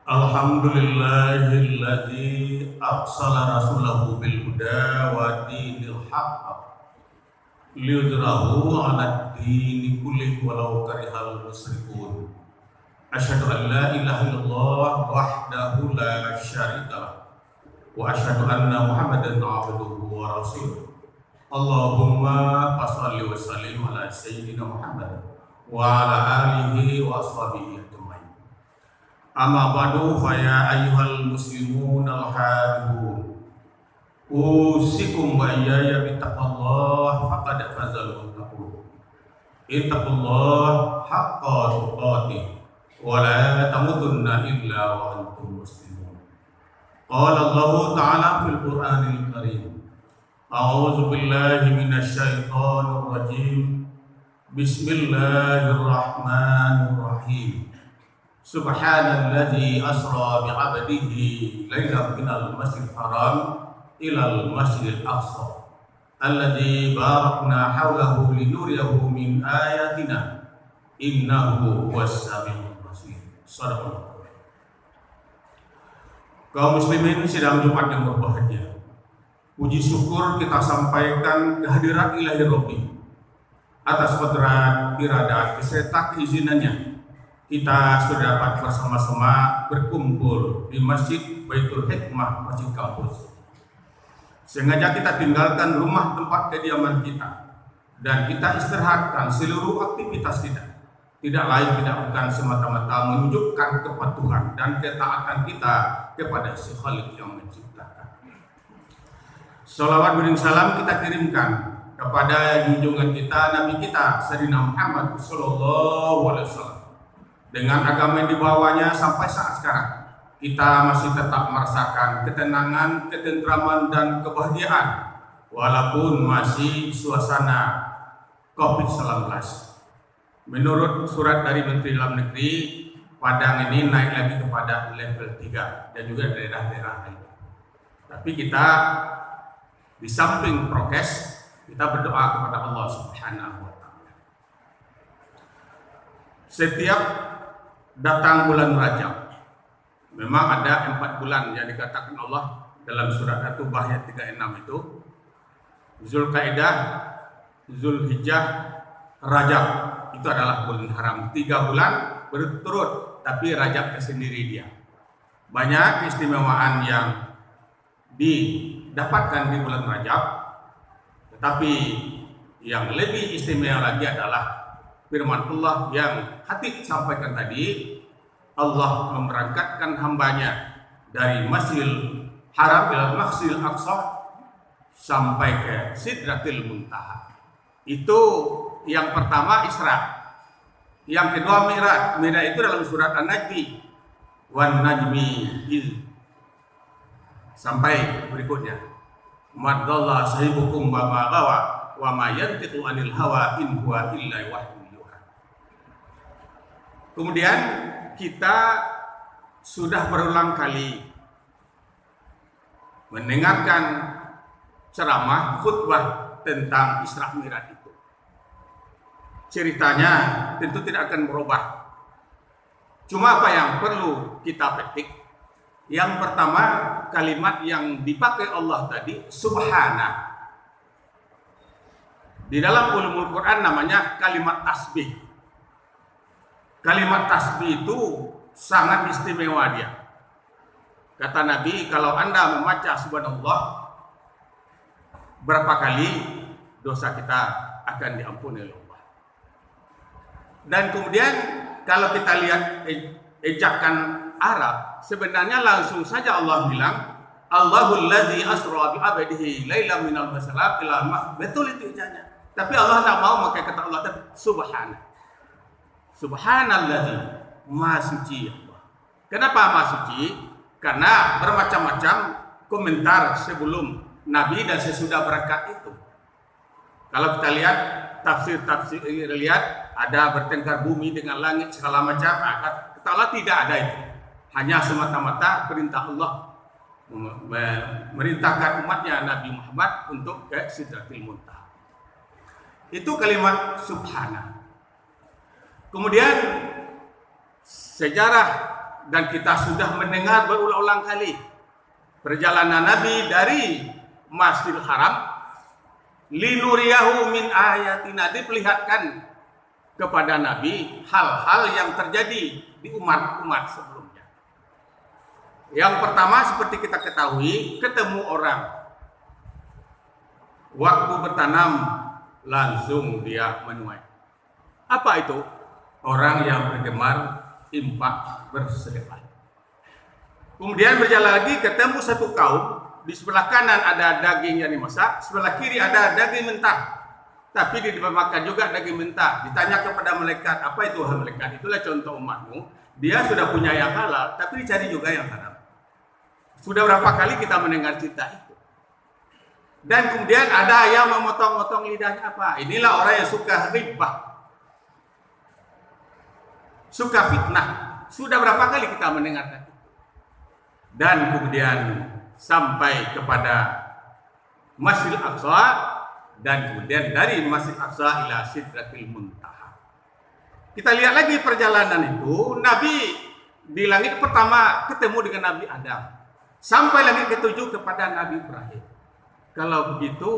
Alhamdulillahilladzi arsala rasulahu bil huda wa dinil haqq liyudhhirahu 'alad dini kullihi walau karihal musyrikun. Asyhadu an la ilaha illallah wahdahu la syarikalah wa asyhadu anna Muhammadan 'abduhu wa rasuluh. Allahumma shalli wa sallim ala sayyidina Muhammad wa ala alihi wa ashabihi. Amma ba'du fa ya ayyuhal muslimun al-haribun usikum wa iyaya bittaqwallah faqad fazal muttaqun. Ittaqullah haqqa tuqatih wa la tamutunna illa wa antum muslimun. Qala Allah ta'ala fil Qur'anil Karim. A'udzu billahi minasy syaithanir rajim. Bismillahirrahmanirrahim. Subhanalladzi asra bi'abdihi lailan minal masjidil haram ilal masjidil aqsa alladzi barakna haulahu linuriyahu min ayatina innahu huwas samiul basir. Shadaqallah. Kaum muslimin sidang Jumat yang berbahagia, puji syukur kita sampaikan kehadirat Ilahi Rabbi atas kodrat iradat beserta keizinannya. Kita sudah dapat bersama-sama berkumpul di Masjid Baitul Hikmah, Masjid Kampus. Sengaja kita tinggalkan rumah tempat kediaman kita dan kita istirahatkan seluruh aktivitas kita. Tidak lain tidak bukan semata-mata menunjukkan kepatuhan dan ketaatan kita kepada si Khalik yang menciptakan. Salawat beriring salam kita kirimkan kepada junjungan kita, Nabi kita Sayyidina Muhammad sallallahu alaihi wasallam. Dengan agama yang dibawanya sampai saat sekarang, kita masih tetap merasakan ketenangan, ketentraman, dan kebahagiaan walaupun masih suasana COVID-19. Menurut surat dari Menteri Dalam Negeri, Padang ini naik lagi kepada level 3 dan juga daerah-daerah lain. Tapi kita di samping prokes, kita berdoa kepada Allah Subhanahu wa Ta'ala. Setiap datang bulan Rajab, memang ada 4 bulan yang dikatakan Allah dalam surat At-Taubah ayat 36 itu, Zulkaidah, Zulhijjah, Rajab, itu adalah bulan haram. 3 bulan berturut, tapi Rajab tersendiri dia. Banyak keistimewaan yang didapatkan di bulan Rajab, tetapi yang lebih istimewa lagi adalah firman Allah yang Hatib sampaikan tadi. Allah memberangkatkan hambanya dari Masjidil Haram ila Masjidil Aqsa sampai ke Sidratil Muntaha. Itu yang pertama Isra. Yang kedua Mi'raj. Mi'raj itu dalam surat An-Najmi. Wan najmi iz. Sampai berikutnya. Madallah sahibukum wa ma gawa wa ma yantiqu anil hawa in huwa illa wahyu. Kemudian kita sudah berulang kali mendengarkan ceramah khutbah tentang Isra Mi'raj itu. Ceritanya tentu tidak akan berubah. Cuma apa yang perlu kita petik? Yang pertama, kalimat yang dipakai Allah tadi, subhana. Di dalam ulumul Quran namanya kalimat tasbih. Kalimat tasbih itu sangat istimewa dia. Kata Nabi, kalau Anda membaca subhanallah berapa kali, dosa kita akan diampuni oleh Allah. Dan kemudian kalau kita lihat ejakan Arab, sebenarnya langsung saja Allah bilang, Allahul ladzi asra bi 'abdihi lailan minal masjidil ila betul itu ejanya. Tapi Allah tidak mau pakai kata Allah subhana. Subhanalladzi, Maha Suci Allah. Kenapa Maha Suci? Karena bermacam-macam komentar sebelum Nabi dan sesudah berangkat itu. Kalau kita lihat tafsir lihat ada bertengkar bumi dengan langit segala macam. Kata Allah tidak ada itu. Hanya semata-mata perintah Allah memerintahkan umatnya Nabi Muhammad untuk ke Sidratil Muntaha. Itu kalimat subhana. Kemudian sejarah dan kita sudah mendengar berulang-ulang kali perjalanan Nabi dari Masjidil Haram linuriyahu min ayatina, diperlihatkan kepada Nabi hal-hal yang terjadi di umat-umat sebelumnya. Yang pertama seperti kita ketahui, ketemu orang waktu bertanam langsung dia menuai. Apa itu? Orang yang bergemar infak bersedekah. Kemudian berjalan lagi ketemu satu kaum, di sebelah kanan ada daging yang dimasak, sebelah kiri ada daging mentah. Tapi dimakan juga daging mentah. Ditanya kepada malaikat, apa itu wahai malaikat? Itulah contoh umatmu. Dia sudah punya yang halal, tapi dicari juga yang haram. Sudah berapa kali kita mendengar cerita itu. Dan kemudian ada yang memotong-motong lidahnya apa? Inilah orang yang suka ribah, suka fitnah. Sudah berapa kali kita mendengarkan itu. Dan kemudian sampai kepada Masjidil Aqsa, dan kemudian dari Masjidil Aqsa ila Sidratil Muntaha. Kita lihat lagi perjalanan itu. Nabi di langit pertama ketemu dengan Nabi Adam, sampai langit ketujuh kepada Nabi Ibrahim. Kalau begitu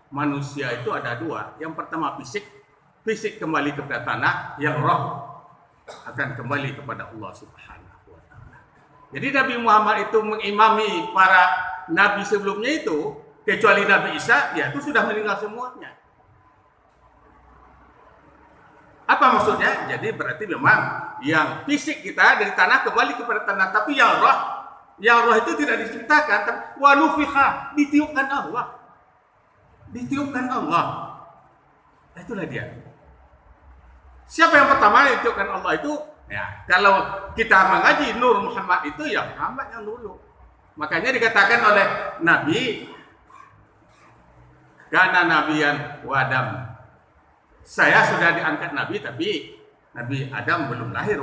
manusia itu ada dua. Yang pertama fisik kembali kepada tanah, yang roh akan kembali kepada Allah Subhanahu wa taala. Jadi Nabi Muhammad itu mengimami para nabi sebelumnya itu, kecuali Nabi Isa, ya itu sudah meninggal semuanya. Apa maksudnya? Jadi berarti memang yang fisik kita dari tanah kembali kepada tanah, tapi yang roh itu tidak diciptakan. Wa nufikha, ditiupkan Allah. Ditiupkan Allah. Itulah dia. Siapa yang pertama ditiupkan Allah itu? Ya, kalau kita mengaji Nur Muhammad itu ya Muhammad yang dulu. Makanya dikatakan oleh Nabi, karena nabiyan wa Adam. Saya sudah diangkat Nabi, tapi Nabi Adam belum lahir,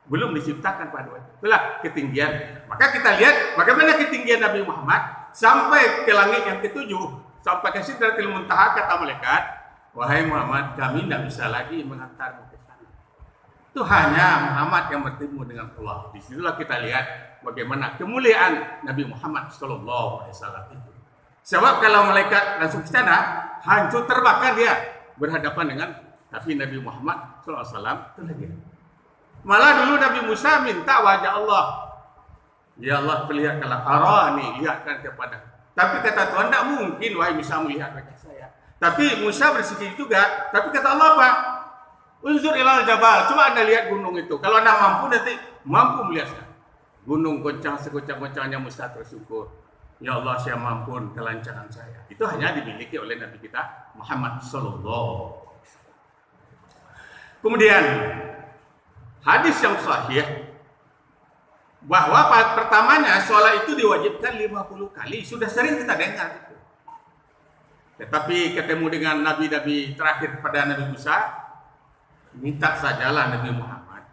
belum diciptakan pada waktu. Itulah ketinggian. Maka kita lihat bagaimana ketinggian Nabi Muhammad sampai ke langit yang ketujuh, sampai ke Sidratil Muntaha. Kata malaikat, wahai Muhammad, kami tidak bisa lagi menghantarmu ke sana. Itu hanya Muhammad yang bertemu dengan Allah. Disitulah kita lihat bagaimana kemuliaan Nabi Muhammad SAW itu. Sebab kalau malaikat langsung ke sana, hancur terbakar dia berhadapan dengan Nabi Muhammad SAW. Itulah dia. Malah dulu Nabi Musa minta wajah Allah. Ya Allah, perlihatkanlah arani, lihatkan kepada. Tapi kata Tuhan, tidak mungkin wahai Musa melihat wajah saya. Tapi Musa bersikap juga. Tapi kata Allah apa? Unzur ilal jabal. Coba Anda lihat gunung itu. Kalau Anda mampu, nanti mampu melihatnya. Gunung goncang segoncang-goncangnya Musa tersyukur. Ya Allah, saya mampu kelancaran saya. Itu hanya dimiliki oleh Nabi kita Muhammad Sallallahu. Kemudian hadis yang sahih bahwa pertamanya sholat itu diwajibkan 50 kali. Sudah sering kita dengar itu. Tetapi ketemu dengan nabi-nabi terakhir pada Nabi Musa, minta sajalah Nabi Muhammad.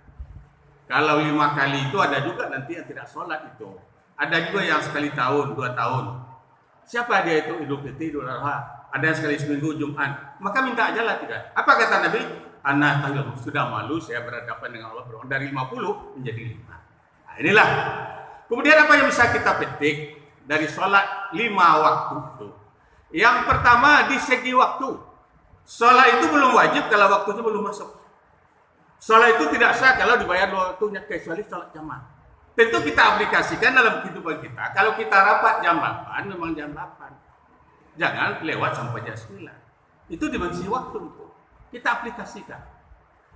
Kalau 5 kali itu ada juga nanti yang tidak sholat itu. Ada juga yang sekali tahun, 2 tahun. Siapa dia itu? Idul Fitri, Idul Adha. Ada yang sekali seminggu, Jumat. Maka minta ajalah tidak. Apa kata Nabi? Anak tahil, sudah malu saya berhadapan dengan Allah berulang dari 50 menjadi 5. Nah, inilah. Kemudian apa yang bisa kita petik dari sholat 5 waktu itu? Yang pertama di segi waktu. Sholat itu belum wajib kalau waktunya belum masuk. Sholat itu tidak sah kalau dibayar waktunya, kecuali sholat jamaah. Tentu kita aplikasikan dalam kehidupan kita. Kalau kita rapat jam 8, memang jam 8. Jangan lewat sampai jam 9. Itu dimensi waktu itu. Kita aplikasikan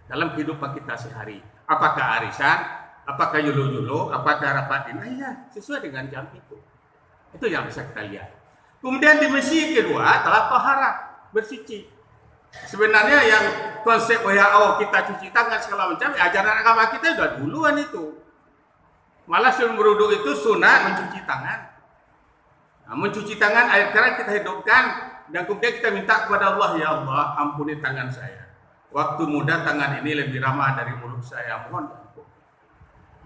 dalam kehidupan kita sehari. Apakah arisan, apakah yulu-yulu, apakah rapat ini, ya sesuai dengan jam itu. Itu yang bisa kita lihat. Kemudian dimensi kedua adalah taharah, bersuci. Sebenarnya yang konsep WHO kita cuci tangan segala macam, ajaran agama kita sudah duluan itu. Malah sebelum berwudu itu sunat mencuci tangan. Nah, mencuci tangan, air keran kita hidupkan, dan kemudian kita minta kepada Allah, ya Allah, ampuni tangan saya. Waktu muda tangan ini lebih ramah dari mulut saya, mohon ampun.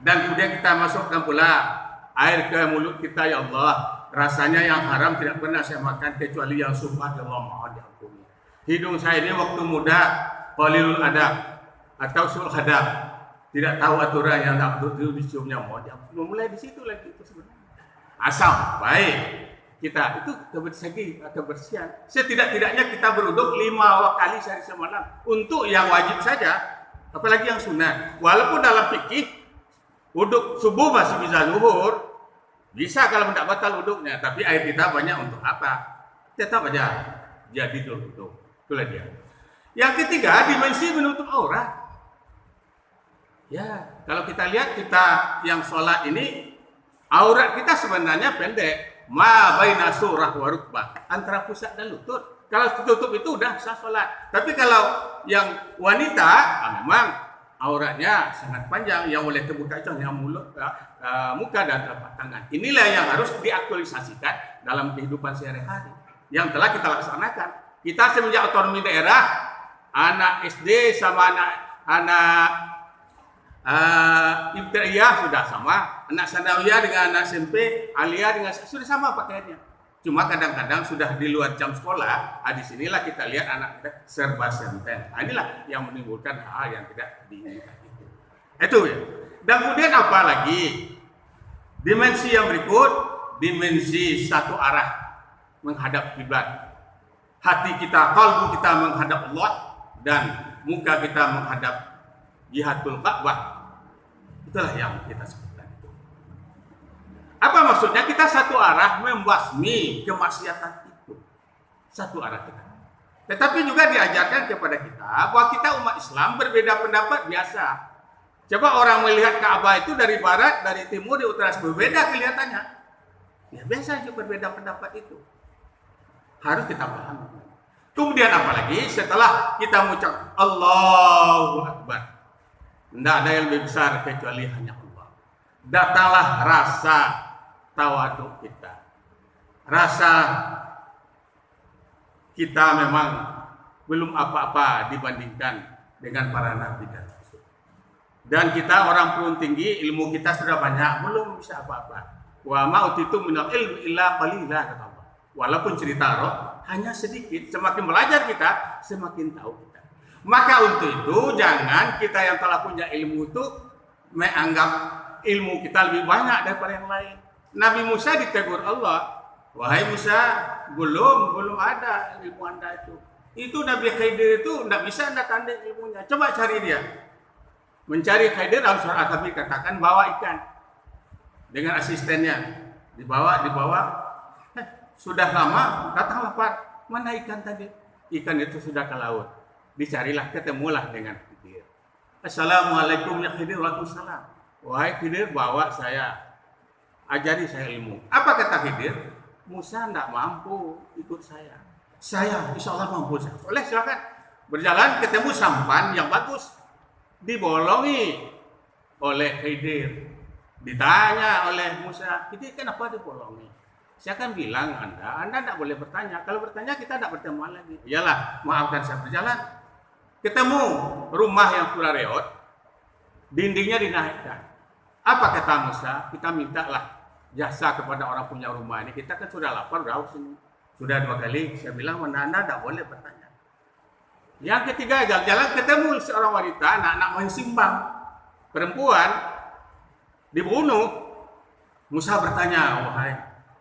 Dan kemudian kita masukkan pula air ke mulut kita, ya Allah, rasanya yang haram tidak pernah saya makan kecuali yang sunnah, ya Allah, mohon diampuni. Hidung saya ini waktu muda qalilul adab atau sul hadab. tidak tahu aturan yang tak betul dicium nyamuk, dia memulai di situ lagi itu sebenarnya. Asal baik kita itu kebersihan. Setidak-tidaknya kita beruduk 5 kali sehari semalam untuk yang wajib saja, apalagi yang sunat. Walaupun dalam fikih uduk subuh masih bisa zuhur, bisa kalau tidak batal uduknya, tapi air kita banyak untuk apa? Tetap aja jadi uduk. Itulah dia. Yang ketiga, dimensi menutup aurat. Ya, kalau kita lihat kita yang sholat ini, aurat kita sebenarnya pendek. Ma baina surah wa rukbah, antara pusat dan lutut. Kalau tertutup itu udah sah sholat. Tapi kalau yang wanita, memang auratnya sangat panjang, yang boleh terbuka contohnya mulut, muka dan telapak tangan. Inilah yang harus diaktualisasikan dalam kehidupan sehari-hari yang telah kita laksanakan. Kita semenjak otonomi daerah, anak SD sama anak ibtidaiyah sudah sama, anak sanawiyah dengan anak SMP, aliyah dengan sudah sama pakaiannya. Cuma kadang-kadang sudah di luar jam sekolah, di sinilah kita lihat anak kita serba senten. Inilah yang menimbulkan hal yang tidak diinginkan itu ya. Dan kemudian apa lagi? Dimensi yang berikut, dimensi satu arah menghadap kiblat. Hati kita, kalbu kita menghadap Allah dan muka kita menghadap Jihatul Ka'bah. Itulah yang kita sebutkan itu. Apa maksudnya? Kita satu arah membasmi kemaksiatan itu. Satu arah kita. Tetapi juga diajarkan kepada kita bahwa kita umat Islam berbeda pendapat biasa. Coba orang melihat Ka'bah itu dari barat, dari timur, di utara, berbeda kelihatannya. Ya biasa juga berbeda pendapat itu. Harus kita pahami. Kemudian apalagi setelah kita mengucap Allahu Akbar. Tidak ada yang lebih besar kecuali hanya Allah. Datanglah rasa tawaduk kita. Rasa kita memang belum apa-apa dibandingkan dengan para nabi dan rasul. Dan kita orang perun tinggi, ilmu kita sudah banyak, belum bisa apa-apa. Wa ma utitu minal ilmi illa qalila, kata Allah. Walaupun cerita roh hanya sedikit, semakin belajar kita, semakin tahu kita. Maka untuk itu jangan kita yang telah punya ilmu itu menganggap ilmu kita lebih banyak daripada yang lain. Nabi Musa ditegur Allah, wahai Musa, belum ada ilmu anda itu. Itu Nabi Khidir itu tidak bisa anda tanding ilmunya. Coba cari dia. Mencari Khidir dalam surah Al-Kahfi katakan bawa ikan dengan asistennya, dibawa. Sudah lama datang lapar, mana ikan tadi? Ikan itu sudah ke laut. Dicarilah, ketemulah dengan Khidir. Assalamualaikum ya Khidir. Waalaikumsalam. Wahai Khidir, bawa saya, ajari saya ilmu. Apa kata Khidir? Musa tidak mampu ikut saya. Saya insya Allah mampu. Oleh silakan berjalan, ketemu sampan yang bagus, dibolongi oleh Khidir. Ditanya oleh Musa, Khidir kenapa dibolongi? Saya akan bilang Anda tidak boleh bertanya. Kalau bertanya kita tidak bertemu lagi. Iyalah, maafkan saya berjalan. Ketemu rumah yang sudah reot, dindingnya dinaikkan. Apa kata Musa? Kita mintalah jasa kepada orang punya rumah ini. Kita kan sudah lapar, udah haus ini. Sudah 2 kali saya bilang Anda tidak boleh bertanya. Yang ketiga, jalan-jalan ketemu seorang wanita, anak-anak main simbang, perempuan dibunuh. Musa bertanya, wahai,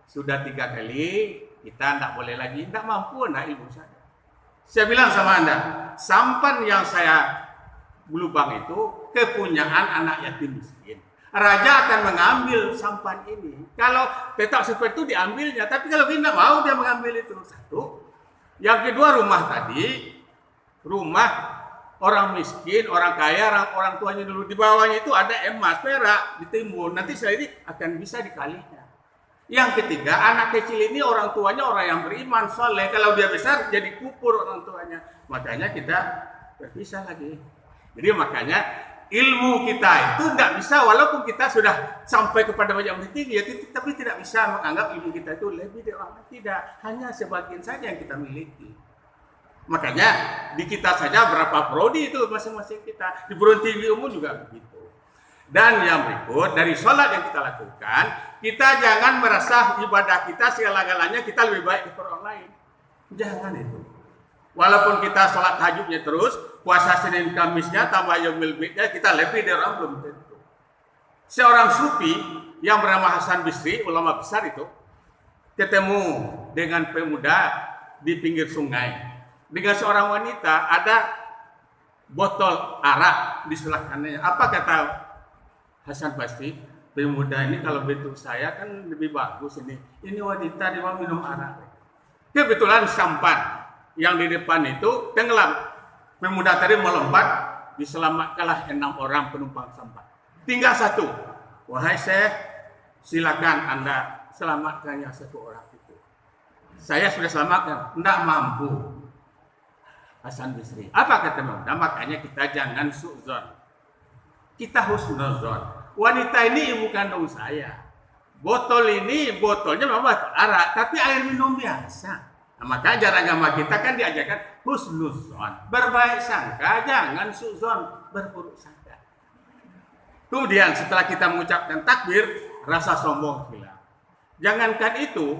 sudah 3 kali, kita tidak boleh lagi, tidak mampu nak ibu saya. Saya bilang sama Anda, sampan yang saya lubang itu kepunyaan anak yatim miskin. Raja akan mengambil sampan ini. Kalau tetap seperti itu diambilnya, tapi kalau tidak mau dia mengambil itu. Satu. Yang kedua, rumah tadi, rumah orang miskin, orang kaya, orang tuanya dulu, di bawahnya itu ada emas, perak, ditimbun. Nanti saya ini akan bisa dikalinya. Yang ketiga, anak kecil ini orang tuanya orang yang beriman, soleh. Kalau dia besar jadi kupur orang tuanya. Makanya kita berpisah lagi. Jadi makanya ilmu kita itu tidak bisa, walaupun kita sudah sampai kepada banyak tinggi, ya, tapi tidak bisa menganggap ilmu kita itu lebih dari orang lain. Tidak, hanya sebagian saja yang kita miliki. Makanya di kita saja berapa prodi itu masing-masing kita. Di perguruan tinggi umum juga begitu. Dan yang berikut, dari sholat yang kita lakukan, kita jangan merasa ibadah kita segala-galanya kita lebih baik dari orang lain. Jangan itu. Walaupun kita sholat tahajudnya terus, puasa Senin Kamisnya, tambah Yaumul Bidnya, kita lebih dari orang belum tentu. Seorang sufi yang bernama Hasan Bisri, ulama besar itu, ketemu dengan pemuda di pinggir sungai. Dengan seorang wanita, ada botol arak di sebelah kanannya. Apa kata Hasan Basri? Pemuda ini kalau bentuk saya kan lebih bagus ini. Ini wanita dia mau minum arak. Kebetulan sampan yang di depan itu tenggelam. Pemuda tadi melompat, diselamatkanlah 6 orang penumpang sampan. Tinggal 1. Wahai Syekh, silakan Anda selamatkan yang 1 orang itu. Saya sudah selamatkan, tidak mampu. Hasan Bisri. Apa kata pemuda? Makanya kita jangan su'zon. Kita husnuzon. Wanita ini ibu kandung saya. Botolnya memang botol arak, tapi air minum biasa. Nah, maka ajaran agama kita kan diajarkan husnuzon, berbaik sangka, jangan su'zon, berburuk sangka. Kemudian setelah kita mengucapkan takbir, rasa sombong hilang. Jangankan itu,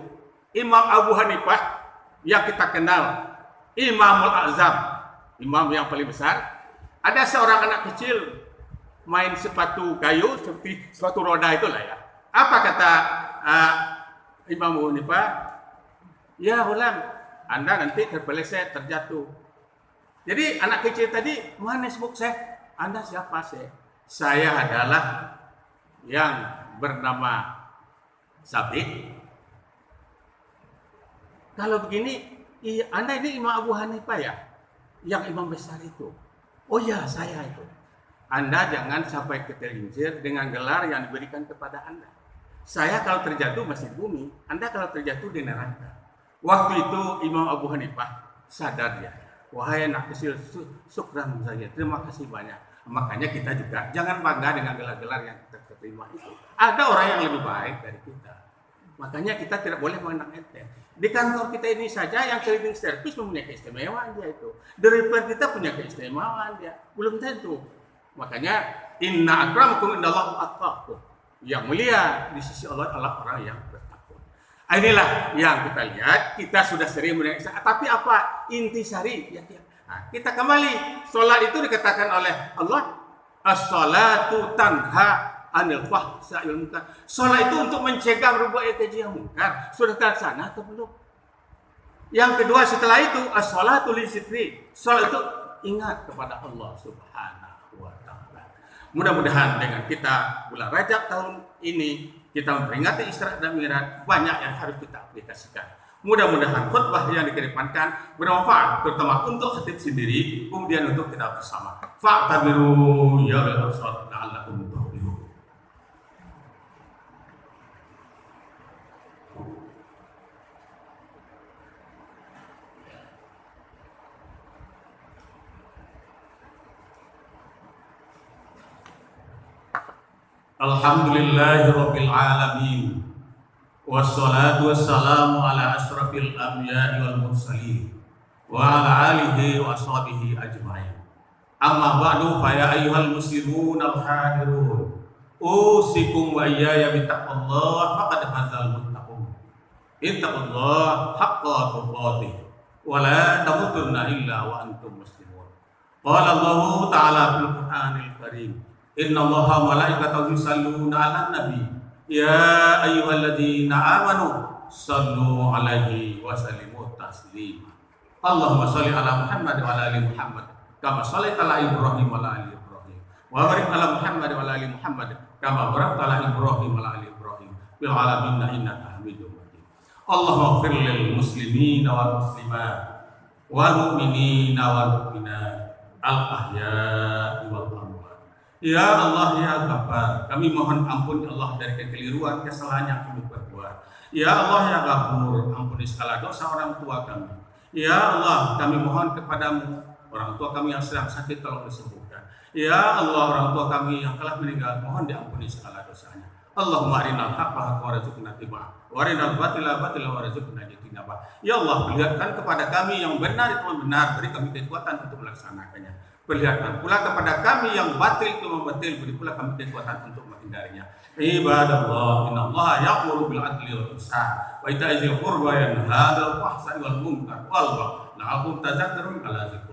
Imam Abu Hanifah yang kita kenal, Imamul Azam, imam yang paling besar, ada seorang anak kecil main sepatu kayu seperti sepatu roda itulah ya. Apa kata Imam Abu Hanifah? Ya ulam, Anda nanti terpeleset, terjatuh. Jadi anak kecil tadi, mana sebut saya? Anda siapa saya? Saya adalah yang bernama Sabit. Kalau begini, iya, Anda ini Imam Abu Hanifah ya? Yang imam besar itu. Oh ya, saya itu. Anda jangan sampai tergelincir dengan gelar yang diberikan kepada Anda. Saya kalau terjatuh masih di bumi, Anda kalau terjatuh di neraka. Waktu itu Imam Abu Hanifah sadar dia. Wahai anak kecil, syukran saja. Terima kasih banyak. Makanya kita juga jangan bangga dengan gelar-gelar yang kita terima itu. Ada orang yang lebih baik dari kita. Makanya kita tidak boleh mengenang enteng. Di kantor kita ini saja yang cleaning service mempunyai keistimewaan dia itu. Driver kita punya keistimewaan dia. Belum tentu. Makanya inna akramakum indallahi atqakum. Yang mulia di sisi Allah adalah orang yang bertakwa. Inilah yang kita lihat. Kita sudah sering mendengar. Tapi apa intisari? Nah, kita kembali. Salat itu dikatakan oleh Allah, as-salatu tanha anil fahsya'i wal munkar. Salat itu untuk mencegah berbuat keji yang munkar. Sudah terlaksana atau belum? Yang kedua setelah itu as-salatu lidzikri. Salat itu ingat kepada Allah Subhanahu wa taala. Mudah-mudahan dengan kita bulan Rajab tahun ini kita memperingati Isra dan Mi'raj, banyak yang harus kita aplikasikan. Mudah-mudahan khutbah yang dikedepankan bermanfaat, terutama untuk khatib sendiri, kemudian untuk kita bersama. Fa'tabiru ya ulil absar la'allakum tuflihun. Alhamdulillahirabbil alamin. Wassalatu wassalamu ala asrafil anbiya'i wal mursalin wa ala alihi wa ashabihi ajma'in. Amma ba'du fa ya ayyuhal muslimun al hadirun. Usikum wa iyaya bittaqwallah faqad fazal muttaqun. Ittaqullaha haqqa tuqatih wa la tamutunna illa wa antum muslimun. Qala Allah ta'ala fil Qur'anil Karim. Inna Allaha wa malaikatahu yusalluna 'alan nabi. Ya ayyuhalladzina amanu sallu 'alaihi wa sallimu taslima. Allahumma shalli 'ala Muhammad wa 'ala ali Muhammad kama shallaita 'ala Ibrahim wa 'ala ali Ibrahim. Wa barik 'ala Muhammad wa 'ala ali Muhammad kama barakta 'ala Ibrahim wa 'ala ali Ibrahim fil 'alamin innaka Hamidum Majid. Allahumma ighfir lil muslimina wal muslimat wal mu'minina wal mu'minat al ahya'i wal amwat. Ya Allah ya Ghaffar, kami mohon ampun Allah dari kekeliruan, kesalahan yang kami perbuat. Ya Allah ya Ghafur, ampuni segala dosa orang tua kami. Ya Allah, kami mohon kepadamu, orang tua kami yang sedang sakit tolong disembuhkan. Ya Allah, orang tua kami yang telah meninggal, mohon diampuni segala dosanya. Allahumma arinal haqqa haqqan warzuqna ittiba'ah wa arinal batila batilan warzuqna ijtinabah. Ya Allah, perlihatkan kepada kami yang benar itu benar, beri kami kekuatan untuk melaksanakannya. Perlihatkan pula kepada kami yang batil itu batil, beri pula kami kekuatan untuk menghindarinya. Ibadallah, innallaha ya'muru bil adli wal ihsan wa ita'i dzil qurba wa yanha 'anil fahsya'i wal munkar wal baghi la'allakum tadhakkarun.